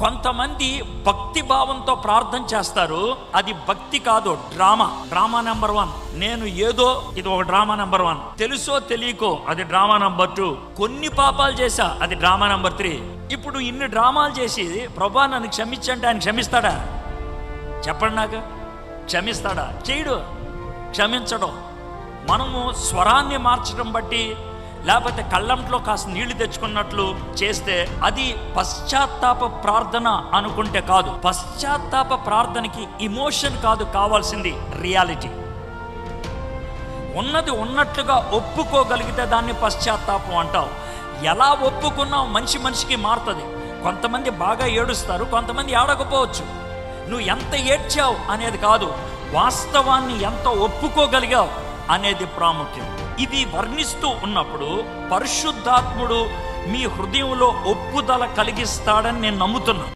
కొంతమంది భక్తి భావంతో ప్రార్థన చేస్తారు. అది భక్తి కాదు, డ్రామా నెంబర్ 1. నేను ఏదో ఇది ఒక డ్రామా నెంబర్ 1. తెలుసో తెలియకో అది డ్రామా నెంబర్ 2. కొన్ని పాపాలు చేశా, అది డ్రామా నెంబర్ 3. ఇప్పుడు ఇన్ని డ్రామాలు చేసి ప్రభా నన్ను క్షమించంటే ఆయన క్షమిస్తాడా? చెప్పండి నాకు, క్షమిస్తాడా? చేయడు, క్షమించడం. మనము స్వరాన్ని మార్చడం బట్టి లేకపోతే కళ్ళంట్లో కాస్త నీళ్లు తెచ్చుకున్నట్లు చేస్తే అది పశ్చాత్తాప ప్రార్థన అనుకుంటే కాదు. పశ్చాత్తాప ప్రార్థనకి ఇమోషన్ కాదు కావాల్సింది, రియాలిటీ. ఉన్నది ఉన్నట్లుగా ఒప్పుకోగలిగితే దాన్ని పశ్చాత్తాపం అంటావు. ఎలా ఒప్పుకున్నావు మనిషికి మారుతుంది. కొంతమంది బాగా ఏడుస్తారు, కొంతమంది ఏడకపోవచ్చు. నువ్వు ఎంత ఏడ్చావు అనేది కాదు, వాస్తవాన్ని ఎంత ఒప్పుకోగలిగావు అనేది ప్రాముఖ్యం. ఇది వర్ణిస్తూ ఉన్నప్పుడు పరిశుద్ధాత్ముడు మీ హృదయంలో ఒప్పుదల కలిగిస్తాడని నేను నమ్ముతున్నాను.